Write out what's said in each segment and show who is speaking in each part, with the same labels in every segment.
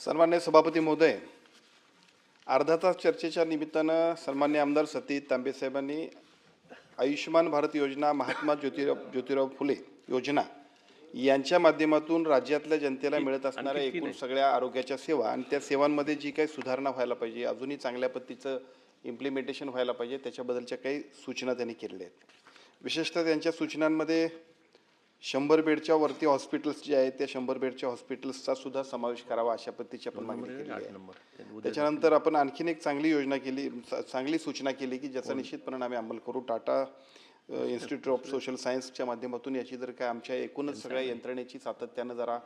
Speaker 1: सन्मान्य सभापती महोदय, अर्धा तास चर्चेच्या निमित्तानं सन्मान्य आमदार सतीश तांबे साहेबांनी आयुष्यमान भारत योजना, महात्मा ज्योतिराव फुले योजना यांच्या माध्यमातून राज्यातल्या जनतेला मिळत असणाऱ्या एकूण सगळ्या आरोग्याच्या सेवा आणि त्या सेवांमध्ये जी काही सुधारणा व्हायला पाहिजे, अजूनही चांगल्या पद्धतीचं इम्प्लिमेंटेशन व्हायला पाहिजे, त्याच्याबद्दलच्या काही सूचना त्यांनी केलेल्या आहेत. विशेषतः त्यांच्या सूचनांमध्ये 100 बेडच्या वरती हॉस्पिटल्स जे आहेत त्या 100 बेडच्या हॉस्पिटल्सचा सुद्धा समावेश करावा अशा पद्धतीची आपण मागणी केली आहे. त्याच्यानंतर आपण आणखीन एक चांगली सूचना केली की ज्याचा निश्चितपणे आम्ही अंमल करू. टाटा इन्स्टिट्यूट ऑफ सोशल सायन्सच्या माध्यमातून याची जर काय आमच्या एकूणच सगळ्या यंत्रणेची सातत्यानं जरा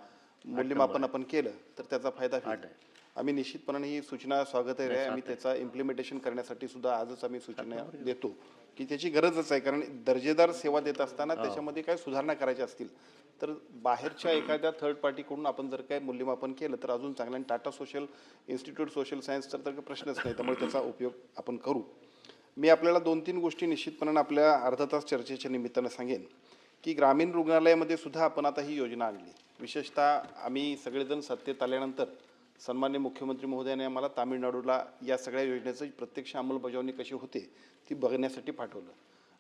Speaker 1: मूल्यमापन आपण केलं तर त्याचा फायदा होईल. आम्ही निश्चितपणे ही सूचना स्वागत आहे. आम्ही त्याचा इम्प्लिमेंटेशन करण्यासाठी सुद्धा आजच आम्ही सूचना देतो की त्याची गरजच आहे. कारण दर्जेदार सेवा देत असताना त्याच्यामध्ये काय सुधारणा करायच्या असतील तर बाहेरच्या एखाद्या थर्ड पार्टीकडून आपण जर काय मूल्यमापन केलं तर अजून चांगलं. आणि टाटा सोशल इन्स्टिट्यूट सोशल सायन्सचा तर प्रश्नच नाही, त्यामुळे त्याचा उपयोग आपण करू. मी आपल्याला 2-3 गोष्टी निश्चितपणे आपल्या अर्धा तास चर्चेच्या निमित्तानं सांगेन की ग्रामीण रुग्णालयामध्ये सुद्धा आपण आता ही योजना आणली. विशेषतः आम्ही सगळेजण सत्तेत आल्यानंतर सन्मान्य मुख्यमंत्री महोदयाने आम्हाला तामिळनाडूला या सगळ्या योजनेची प्रत्यक्ष अंमलबजावणी कशी होते ती बघण्यासाठी पाठवलं.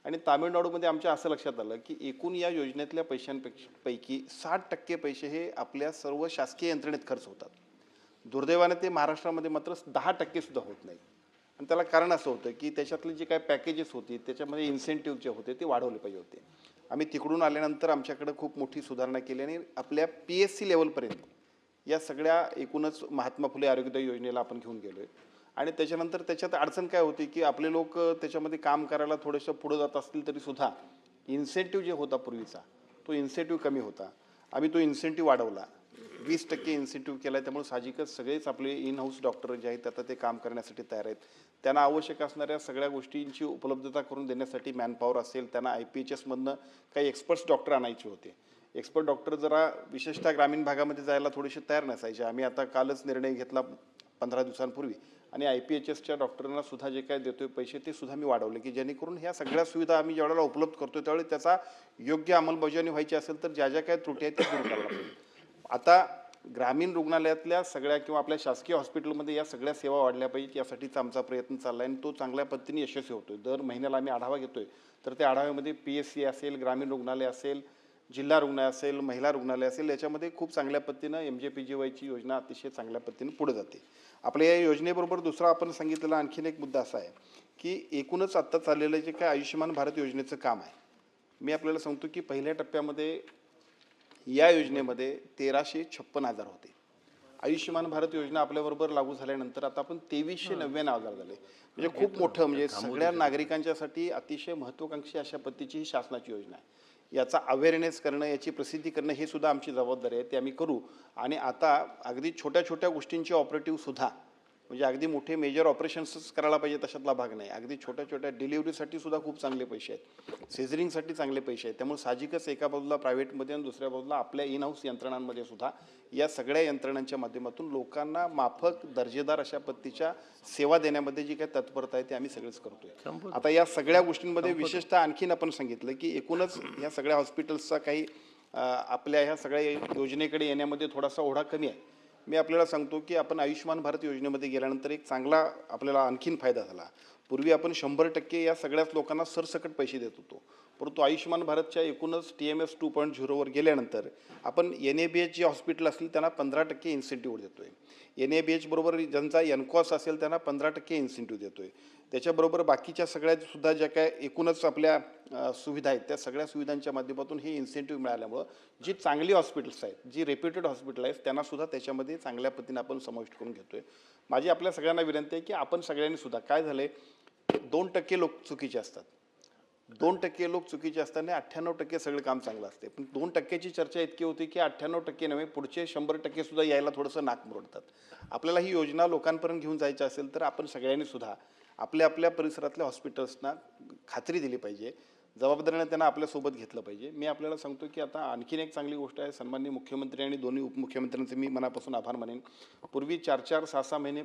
Speaker 1: आणि तामिळनाडूमध्ये आमच्या असं लक्षात आलं की एकूण या योजनेतल्या पैशांपैकी 60% पैसे हे आपल्या सर्व शासकीय यंत्रणेत खर्च होतात. दुर्दैवाने ते महाराष्ट्रामध्ये मात्र 10% सुद्धा होत नाही. आणि त्याला कारण असं होतं की त्याच्यातले जे काही पॅकेजेस होते त्याच्यामध्ये इन्सेंटिव्ह जे होते ते वाढवले पाहिजे होते. आम्ही तिकडून आल्यानंतर आमच्याकडे खूप मोठी सुधारणा केली आणि आपल्या PSC लेवलपर्यंत या सगळ्या एकूणच महात्मा फुले आरोग्यदायी योजनेला आपण घेऊन गेलोय. आणि त्याच्यानंतर त्याच्यात अडचण काय होती की आपले लोक त्याच्यामध्ये काम करायला थोडंसं पुढे जात असतील तरी सुद्धा इन्सेंटिव्ह जे होता पूर्वीचा तो इन्सेंटिव्ह कमी होता. आम्ही तो इन्सेंटिव्ह वाढवला, 20% इन्सेंटिव्ह केला. त्यामुळे साहजिकच सगळेच आपले इन हाऊस डॉक्टर जे आहेत आता ते काम करण्यासाठी तयार आहेत. त्यांना आवश्यक असणाऱ्या सगळ्या गोष्टींची उपलब्धता करून देण्यासाठी मॅनपॉवर असेल, त्यांना IPHSमधनं काही एक्सपर्ट्स डॉक्टर आणायचे होते. एक्सपर्ट डॉक्टर जरा विशेषतः ग्रामीण भागामध्ये जायला थोडेसे तयार नसायचे. आम्ही आता कालच निर्णय घेतला 15 दिवसांपूर्वी आणि IPHSच्या डॉक्टरांना सुद्धा जे काय देतोय पैसे ते सुद्धा मी वाढवले की जेणेकरून ह्या सगळ्या सुविधा आम्ही ज्यावेळेला उपलब्ध करतोय त्यावेळी त्याचा योग्य अंमलबजावणी व्हायची असेल तर ज्या ज्या काही त्रुटी आहेत त्या दूर करायला पाहिजे. आता ग्रामीण रुग्णालयातल्या सगळ्या किंवा आपल्या शासकीय हॉस्पिटलमध्ये या सगळ्या सेवा वाढल्या पाहिजेत यासाठीचा आमचा प्रयत्न चालला आहे आणि तो चांगल्या पद्धतीने यशस्वी होतोय. दर महिन्याला आम्ही आढावा घेतोय तर त्या आढाव्यामध्ये PSC असेल, ग्रामीण रुग्णालय असेल, जिल्हा रुग्णालय असेल, महिला रुग्णालय असेल, याच्यामध्ये खूप चांगल्या पद्धतीनं MJPGYची योजना अतिशय चांगल्या पद्धतीने पुढे जाते. आपल्या या योजनेबरोबर दुसरा आपण सांगितलेला आणखीन एक मुद्दा असा आहे की एकूणच आत्ता चाललेलं जे काय आयुष्यमान भारत योजनेचं काम आहे, मी आपल्याला सांगतो की पहिल्या टप्प्यामध्ये या योजनेमध्ये 1356,000 होते. आयुष्यमान भारत योजना आपल्याबरोबर लागू झाल्यानंतर आता आपण 2399,000 झाले. म्हणजे खूप मोठं, म्हणजे सगळ्या नागरिकांच्यासाठी अतिशय महत्त्वाकांक्षी अशा पद्धतीची ही शासनाची योजना आहे. याचा अवेअरनेस करणं, याची प्रसिद्धी करणं हे सुद्धा आमची जबाबदारी आहे, ते आम्ही करू. आणि आता अगदी छोट्या छोट्या गोष्टींची ऑपरेटिव्ह सुद्धा, म्हणजे अगदी मोठे मेजर ऑपरेशन्सच करायला पाहिजे तशातला भाग नाही, अगदी छोट्या छोट्या डिलिव्हरीसाठी सुद्धा खूप चांगले पैसे आहेत, सिझरिंगसाठी चांगले पैसे आहेत. त्यामुळे साहजिकच एका बाजूला प्रायव्हेटमध्ये आणि दुसऱ्या बाजूला आपल्या इन हाऊस यंत्रणांमध्ये सुद्धा या सगळ्या यंत्रणांच्या माध्यमातून लोकांना माफक दर्जेदार अशा पद्धतीच्या सेवा देण्यामध्ये जी काही तत्परता आहे ते आम्ही सगळेच करतोय. आता या सगळ्या गोष्टींमध्ये विशेषतः आणखीन आपण सांगितलं की एकूणच या सगळ्या हॉस्पिटल्सचा काही आपल्या ह्या सगळ्या योजनेकडे येण्यामध्ये थोडासा ओढा कमी आहे. मी आपल्याला सांगतो की आपण आयुष्यमान भारत योजनेमध्ये गेल्यानंतर एक चांगला आपल्याला आणखीन फायदा झाला. पूर्वी आपण 100% या सगळ्याच लोकांना सरसकट पैसे देत होतो, परंतु आयुष्यमान भारतच्या एकूणच TMS 2.0वर गेल्यानंतर आपण NABH जे हॉस्पिटल असतील त्यांना 15% इन्सेंटिव्ह देतोय. NABH बरोबर ज्यांचा NCOS असेल त्यांना 15% इन्सेंटिव्ह देतोय. त्याच्याबरोबर बाकीच्या सगळ्या सुद्धा ज्या काय एकूणच आपल्या सुविधा आहेत त्या सगळ्या सुविधांच्या माध्यमातून हे इन्सेंटिव्ह मिळाल्यामुळं जी चांगली हॉस्पिटल्स आहेत, जी रेप्युटेड हॉस्पिटल आहेत त्यांना सुद्धा त्याच्यामध्ये चांगल्या पद्धतीने आपण समाविष्ट करून घेतोय. माझी आपल्या सगळ्यांना विनंती आहे की आपण सगळ्यांनी सुद्धा, काय झालंय, 2% लोक चुकीचे असतात, 2% लोक चुकीचे असताना 98% सगळं काम चांगलं असते. पण 2%ची चर्चा इतकी होती की 98% नव्हे, पुढचे 100% सुद्धा यायला थोडंसं नाक मुरडतात. आपल्याला ही योजना लोकांपर्यंत घेऊन जायची असेल तर आपण सगळ्यांनी सुद्धा आपल्या आपल्या परिसरातल्या हॉस्पिटल्सना खात्री दिली पाहिजे, जबाबदारीने त्यांना आपल्यासोबत घेतलं पाहिजे. मी आपल्याला सांगतो की आता आणखीन एक चांगली गोष्ट आहे, सन्माननीय मुख्यमंत्री आणि दोन्ही उपमुख्यमंत्र्यांचे मी मनापासून आभार मानेन. पूर्वी 4-4, 6-6 महिने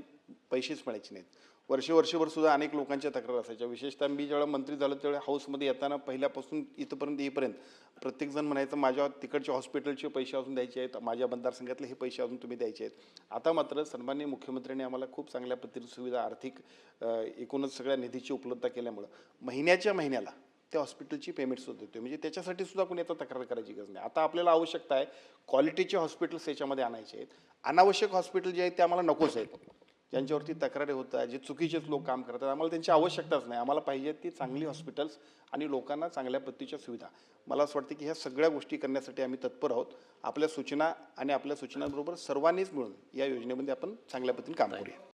Speaker 1: पैसेच मिळायचे नाहीत. वर्षभर सुद्धा अनेक लोकांच्या तक्रार असायच्या. विशेषतः मी ज्यावेळेला मंत्री झालो त्यावेळेला हाऊसमध्ये येताना पहिल्यापासून इथंपर्यंत येईपर्यंत प्रत्येकजण म्हणायचं माझ्या तिकडच्या हॉस्पिटलचे पैसे अजून द्यायचे आहेत, माझ्या मतदारसंघातले हे पैसे अजून तुम्ही द्यायचे आहेत. आता मात्र सन्माननीय मुख्यमंत्र्यांनी आम्हाला खूप चांगल्या पद्धतीने सुविधा आर्थिक एकूणच सगळ्या निधीची उपलब्धता केल्यामुळं महिन्याला त्या हॉस्पिटलची पेमेंट सुद्धा देतो. म्हणजे त्याच्यासाठी सुद्धा कोणी आता तक्रार करायची गरज नाही. आता आपल्याला आवश्यकता आहे क्वालिटीचे हॉस्पिटल्स याच्यामध्ये आणायचे आहेत. अनावश्यक हॉस्पिटल जे आहेत ते आम्हाला नकोच आहेत. ज्यांच्यावरती तक्रारी होतात, जे चुकीचेच लोक काम करतात, आम्हाला त्यांची आवश्यकताच नाही. आम्हाला पाहिजे ती चांगली हॉस्पिटल्स आणि लोकांना चांगल्या पद्धतीच्या सुविधा. मला असं वाटतं की ह्या सगळ्या गोष्टी करण्यासाठी आम्ही तत्पर आहोत. आपल्या सूचना आणि आपल्या सूचनांबरोबर सर्वांनीच मिळून या योजनेमध्ये आपण चांगल्या पद्धतीने काम करूया.